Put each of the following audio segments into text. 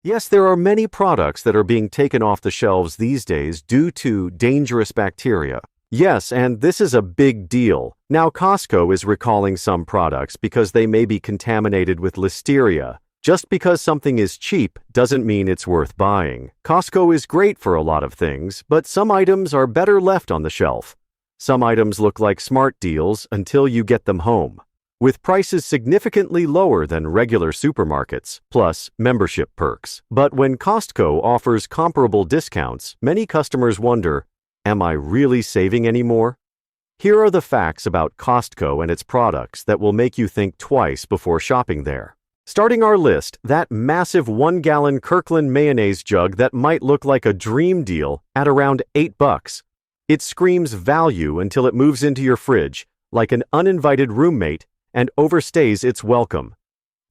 Yes, there are many products that are being taken off the shelves these days due to dangerous bacteria. Yes, and this is a big deal. Now Costco is recalling some products because they may be contaminated with listeria. Just because something is cheap doesn't mean it's worth buying. Costco is great for a lot of things, but some items are better left on the shelf. Some items look like smart deals until you get them home, with prices significantly lower than regular supermarkets, plus membership perks. But when Costco offers comparable discounts, many customers wonder, am I really saving any more? Here are the facts about Costco and its products that will make you think twice before shopping there. Starting our list, that massive 1-gallon Kirkland Mayonnaise jug that might look like a dream deal at around $8. It screams value until it moves into your fridge, like an uninvited roommate, and overstays its welcome.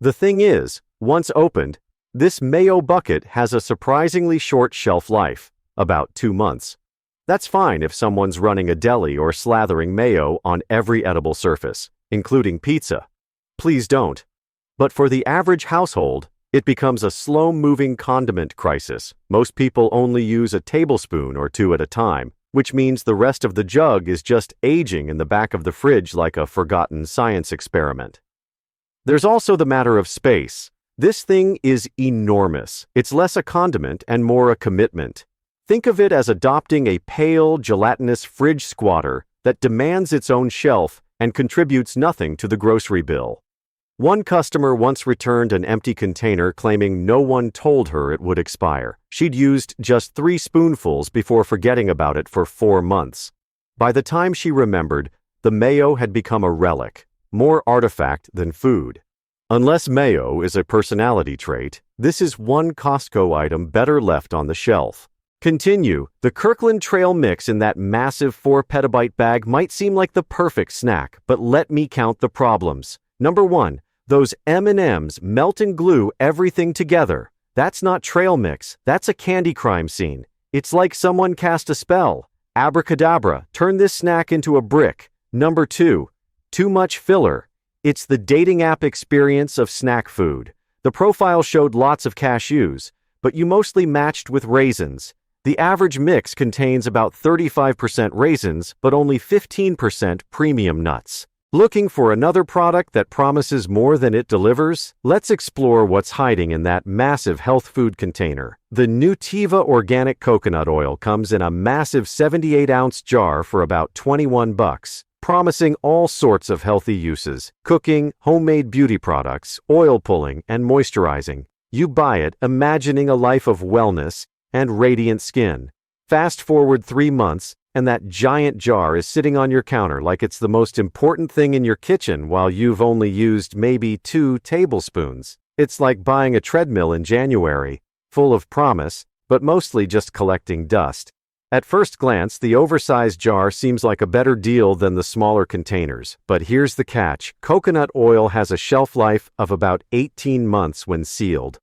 The thing is, once opened, this mayo bucket has a surprisingly short shelf life, about 2 months. That's fine if someone's running a deli or slathering mayo on every edible surface, including pizza. Please don't. But for the average household, it becomes a slow-moving condiment crisis. Most people only use a tablespoon or 2 at a time, which means the rest of the jug is just aging in the back of the fridge like a forgotten science experiment. There's also the matter of space. This thing is enormous. It's less a condiment and more a commitment. Think of it as adopting a pale, gelatinous fridge squatter that demands its own shelf and contributes nothing to the grocery bill. One customer once returned an empty container claiming no one told her it would expire. She'd used just 3 spoonfuls before forgetting about it for 4 months. By the time she remembered, the mayo had become a relic, more artifact than food. Unless mayo is a personality trait, this is one Costco item better left on the shelf. Continue. The Kirkland Trail mix in that massive 4-petabyte bag might seem like the perfect snack, but let me count the problems. Number 1. Those M&Ms melt and glue everything together. That's not trail mix, that's a candy crime scene. It's like someone cast a spell. Abracadabra, turn this snack into a brick. Number 2. Too much filler. It's the dating app experience of snack food. The profile showed lots of cashews, but you mostly matched with raisins. The average mix contains about 35% raisins, but only 15% premium nuts. Looking for another product that promises more than it delivers? Let's explore what's hiding in that massive health food container. The Nutiva organic coconut oil comes in a massive 78-ounce jar for about $21, promising all sorts of healthy uses: cooking, homemade beauty products, oil pulling, and moisturizing. You buy it imagining a life of wellness and radiant skin. Fast forward 3 months, and that giant jar is sitting on your counter like it's the most important thing in your kitchen while you've only used maybe 2 tablespoons. It's like buying a treadmill in January, full of promise, but mostly just collecting dust. At first glance, the oversized jar seems like a better deal than the smaller containers. But here's the catch. Coconut oil has a shelf life of about 18 months when sealed.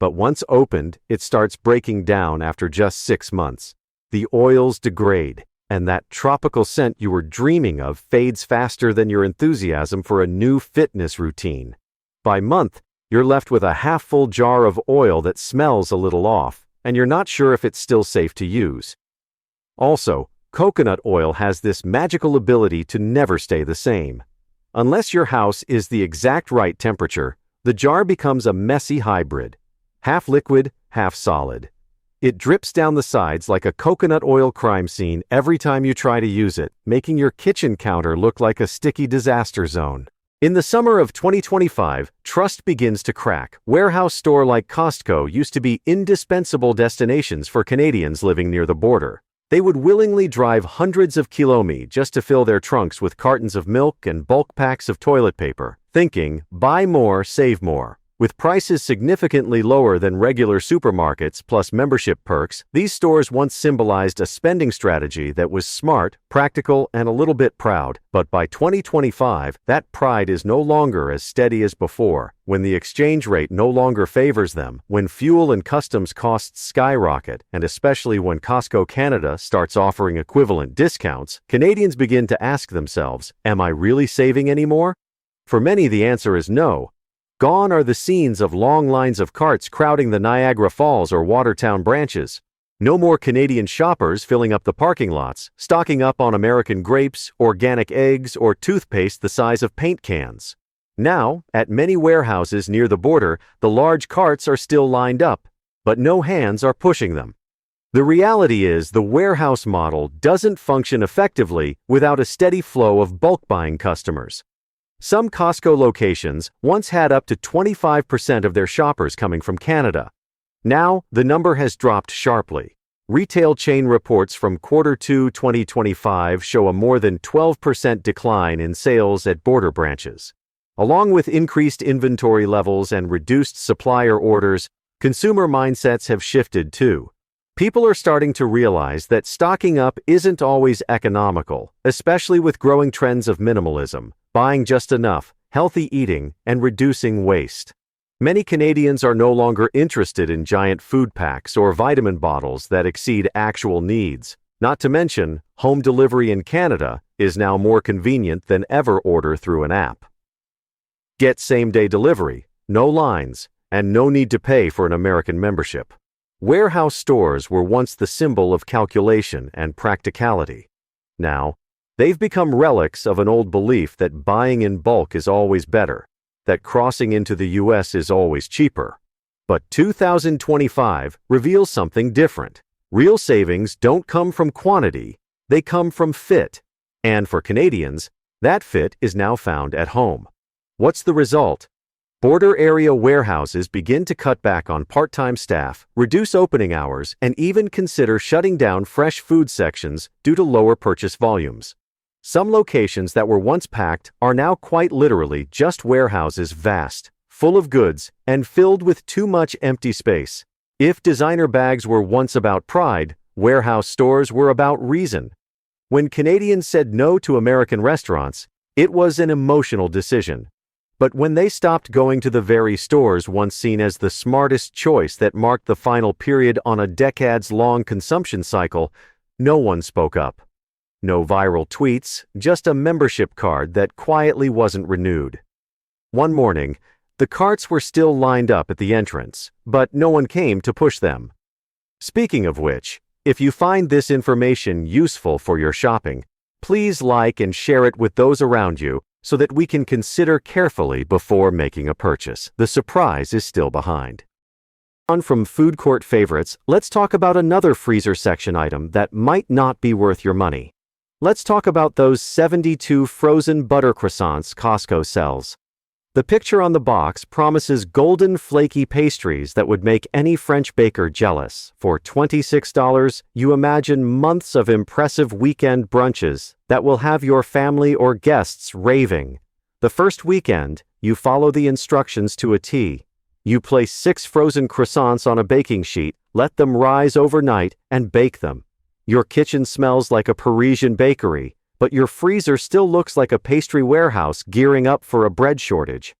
But once opened, it starts breaking down after just 6 months. The oils degrade, and that tropical scent you were dreaming of fades faster than your enthusiasm for a new fitness routine. By month, you're left with a half-full jar of oil that smells a little off, and you're not sure if it's still safe to use. Also, coconut oil has this magical ability to never stay the same. Unless your house is the exact right temperature, the jar becomes a messy hybrid, half liquid, half solid. It drips down the sides like a coconut oil crime scene every time you try to use it, making your kitchen counter look like a sticky disaster zone. In the summer of 2025, trust begins to crack. Warehouse store like Costco used to be indispensable destinations for Canadians living near the border. They would willingly drive hundreds of kilometers just to fill their trunks with cartons of milk and bulk packs of toilet paper, thinking, buy more, save more. With prices significantly lower than regular supermarkets plus membership perks, these stores once symbolized a spending strategy that was smart, practical, and a little bit proud. But by 2025, that pride is no longer as steady as before. When the exchange rate no longer favors them, when fuel and customs costs skyrocket, and especially when Costco Canada starts offering equivalent discounts, Canadians begin to ask themselves, am I really saving any more? For many, the answer is no. Gone are the scenes of long lines of carts crowding the Niagara Falls or Watertown branches. No more Canadian shoppers filling up the parking lots, stocking up on American grapes, organic eggs, or toothpaste the size of paint cans. Now, at many warehouses near the border, the large carts are still lined up, but no hands are pushing them. The reality is the warehouse model doesn't function effectively without a steady flow of bulk buying customers. Some Costco locations once had up to 25% of their shoppers coming from Canada. Now, the number has dropped sharply. Retail chain reports from Q2 2025 show a more than 12% decline in sales at border branches. Along with increased inventory levels and reduced supplier orders, consumer mindsets have shifted too. People are starting to realize that stocking up isn't always economical, especially with growing trends of minimalism, buying just enough, healthy eating, and reducing waste. Many Canadians are no longer interested in giant food packs or vitamin bottles that exceed actual needs. Not to mention, home delivery in Canada is now more convenient than ever order through an app. Get same-day delivery, no lines, and no need to pay for an American membership. Warehouse stores were once the symbol of calculation and practicality. Now, they've become relics of an old belief that buying in bulk is always better, that crossing into the U.S. is always cheaper. But 2025 reveals something different. Real savings don't come from quantity, they come from fit. And for Canadians, that fit is now found at home. What's the result? Border area warehouses begin to cut back on part-time staff, reduce opening hours, and even consider shutting down fresh food sections due to lower purchase volumes. Some locations that were once packed are now quite literally just warehouses vast, full of goods, and filled with too much empty space. If designer bags were once about pride, warehouse stores were about reason. When Canadians said no to American restaurants, it was an emotional decision. But when they stopped going to the very stores once seen as the smartest choice that marked the final period on a decades-long consumption cycle, no one spoke up. No viral tweets, just a membership card that quietly wasn't renewed. One morning, the carts were still lined up at the entrance, but no one came to push them. Speaking of which, if you find this information useful for your shopping, please like and share it with those around you so that we can consider carefully before making a purchase. The surprise is still behind. On from food court favorites, let's talk about another freezer section item that might not be worth your money. Let's talk about those 72 frozen butter croissants Costco sells. The picture on the box promises golden flaky pastries that would make any French baker jealous. For $26, you imagine months of impressive weekend brunches that will have your family or guests raving. The first weekend, you follow the instructions to a T. You place 6 frozen croissants on a baking sheet, let them rise overnight, and bake them. Your kitchen smells like a Parisian bakery, but your freezer still looks like a pastry warehouse gearing up for a bread shortage.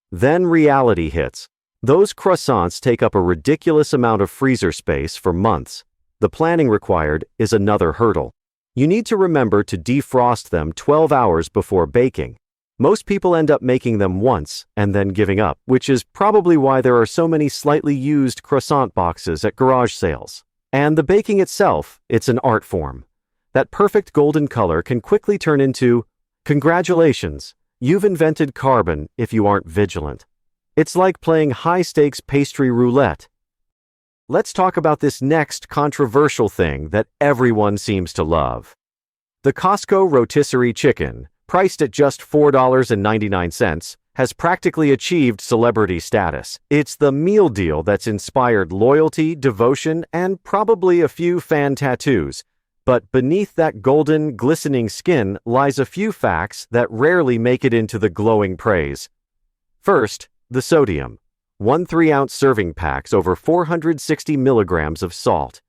Then reality hits. Those croissants take up a ridiculous amount of freezer space for months. The planning required is another hurdle. You need to remember to defrost them 12 hours before baking. Most people end up making them once and then giving up, which is probably why there are so many slightly used croissant boxes at garage sales. And the baking itself, it's an art form. That perfect golden color can quickly turn into, congratulations, you've invented carbon if you aren't vigilant. It's like playing high-stakes pastry roulette. Let's talk about this next controversial thing that everyone seems to love. The Costco Rotisserie Chicken, priced at just $4.99, has practically achieved celebrity status. It's the meal deal that's inspired loyalty, devotion, and probably a few fan tattoos. But beneath that golden, glistening skin lies a few facts that rarely make it into the glowing praise. First, the sodium. 1 3-ounce serving packs over 460 milligrams of salt.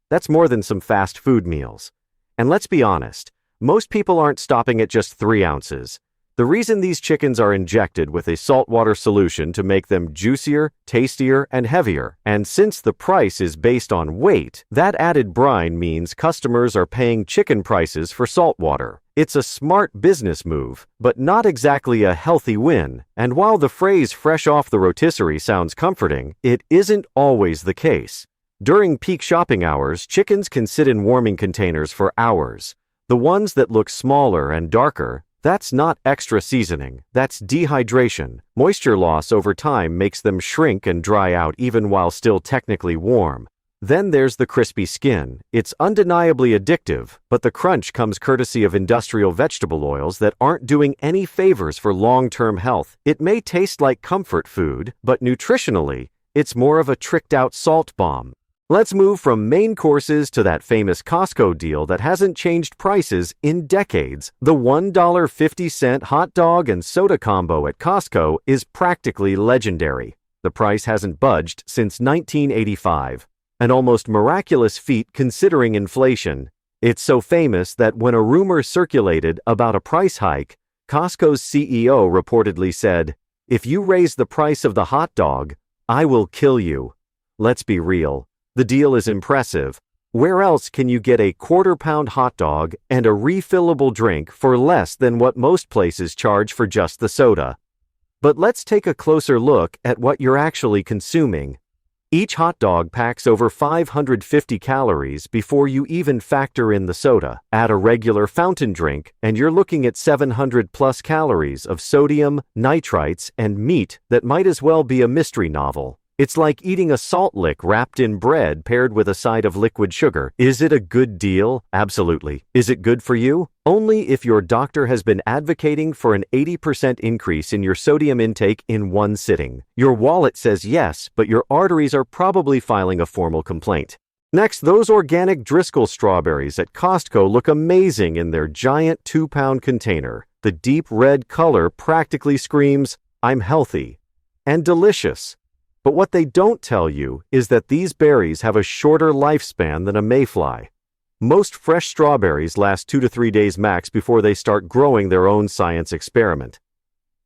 That's more than some fast food meals. And let's be honest, most people aren't stopping at just 3 ounces. The reason these chickens are injected with a saltwater solution to make them juicier, tastier, and heavier, and since the price is based on weight, that added brine means customers are paying chicken prices for saltwater. It's a smart business move, but not exactly a healthy win, and while the phrase fresh off the rotisserie sounds comforting, it isn't always the case. During peak shopping hours, chickens can sit in warming containers for hours. The ones that look smaller and darker, that's not extra seasoning, that's dehydration. Moisture loss over time makes them shrink and dry out even while still technically warm. Then there's the crispy skin. It's undeniably addictive, but the crunch comes courtesy of industrial vegetable oils that aren't doing any favors for long-term health. It may taste like comfort food, but nutritionally, it's more of a tricked-out salt bomb. Let's move from main courses to that famous Costco deal that hasn't changed prices in decades. The $1.50 hot dog and soda combo at Costco is practically legendary. The price hasn't budged since 1985. An almost miraculous feat considering inflation. It's so famous that when a rumor circulated about a price hike, Costco's CEO reportedly said, "If you raise the price of the hot dog, I will kill you." Let's be real. The deal is impressive. Where else can you get a quarter-pound hot dog and a refillable drink for less than what most places charge for just the soda? But let's take a closer look at what you're actually consuming. Each hot dog packs over 550 calories before you even factor in the soda. Add a regular fountain drink, and you're looking at 700+ calories of sodium, nitrites, and meat that might as well be a mystery novel. It's like eating a salt lick wrapped in bread paired with a side of liquid sugar. Is it a good deal? Absolutely. Is it good for you? Only if your doctor has been advocating for an 80% increase in your sodium intake in one sitting. Your wallet says yes, but your arteries are probably filing a formal complaint. Next, those organic Driscoll strawberries at Costco look amazing in their giant 2-pound container. The deep red color practically screams, "I'm healthy," and delicious. But what they don't tell you is that these berries have a shorter lifespan than a mayfly. Most fresh strawberries last 2 to 3 days max before they start growing their own science experiment.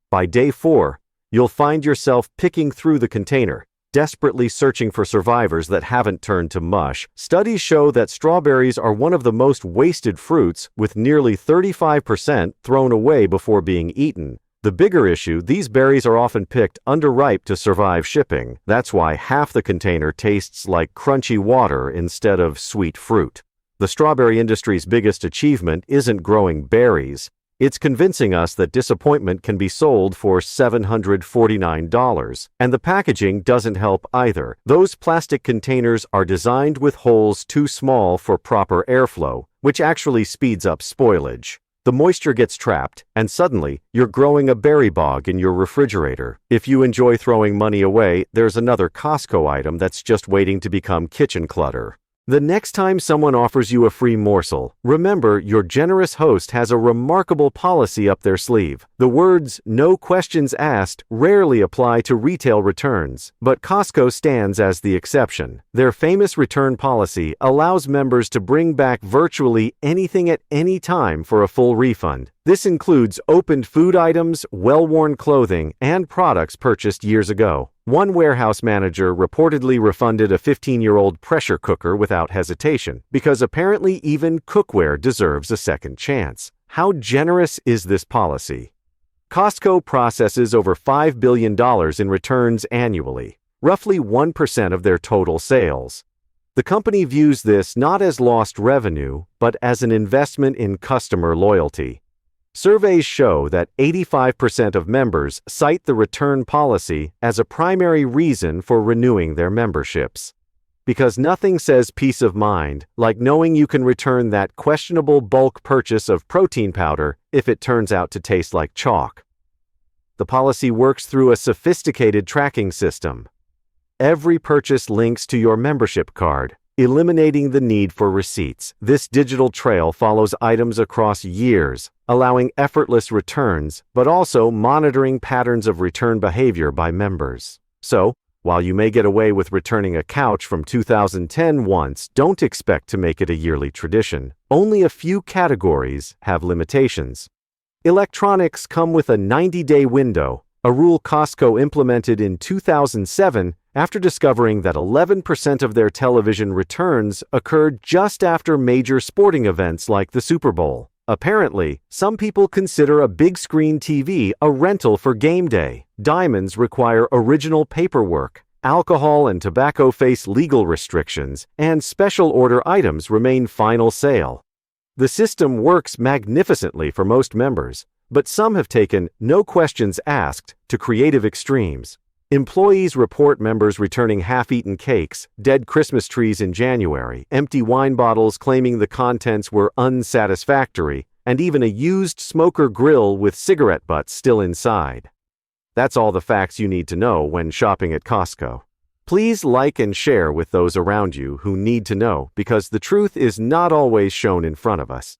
By day 4, you'll find yourself picking through the container, desperately searching for survivors that haven't turned to mush. Studies show that strawberries are one of the most wasted fruits, with nearly 35% thrown away before being eaten. The bigger issue, these berries are often picked underripe to survive shipping. That's why half the container tastes like crunchy water instead of sweet fruit. The strawberry industry's biggest achievement isn't growing berries. It's convincing us that disappointment can be sold for $749. And the packaging doesn't help either. Those plastic containers are designed with holes too small for proper airflow, which actually speeds up spoilage. The moisture gets trapped, and suddenly, you're growing a berry bog in your refrigerator. If you enjoy throwing money away, there's another Costco item that's just waiting to become kitchen clutter. The next time someone offers you a free morsel, remember your generous host has a remarkable policy up their sleeve. The words, "no questions asked," rarely apply to retail returns, but Costco stands as the exception. Their famous return policy allows members to bring back virtually anything at any time for a full refund. This includes opened food items, well-worn clothing, and products purchased years ago. One warehouse manager reportedly refunded a 15-year-old pressure cooker without hesitation, because apparently even cookware deserves a second chance. How generous is this policy? Costco processes over $5 billion in returns annually, roughly 1% of their total sales. The company views this not as lost revenue, but as an investment in customer loyalty. Surveys show that 85% of members cite the return policy as a primary reason for renewing their memberships. Because nothing says peace of mind like knowing you can return that questionable bulk purchase of protein powder if it turns out to taste like chalk. The policy works through a sophisticated tracking system. Every purchase links to your membership card, eliminating the need for receipts. This digital trail follows items across years, allowing effortless returns, but also monitoring patterns of return behavior by members. So, while you may get away with returning a couch from 2010 once, don't expect to make it a yearly tradition. Only a few categories have limitations. Electronics come with a 90-day window, a rule Costco implemented in 2007 after discovering that 11% of their television returns occurred just after major sporting events like the Super Bowl. Apparently, some people consider a big screen TV a rental for game day. Diamonds require original paperwork. Alcohol and tobacco face legal restrictions, and special order items remain final sale. The system works magnificently for most members, but some have taken no questions asked to creative extremes. Employees report members returning half-eaten cakes, dead Christmas trees in January, empty wine bottles claiming the contents were unsatisfactory, and even a used smoker grill with cigarette butts still inside. That's all the facts you need to know when shopping at Costco. Please like and share with those around you who need to know, because the truth is not always shown in front of us.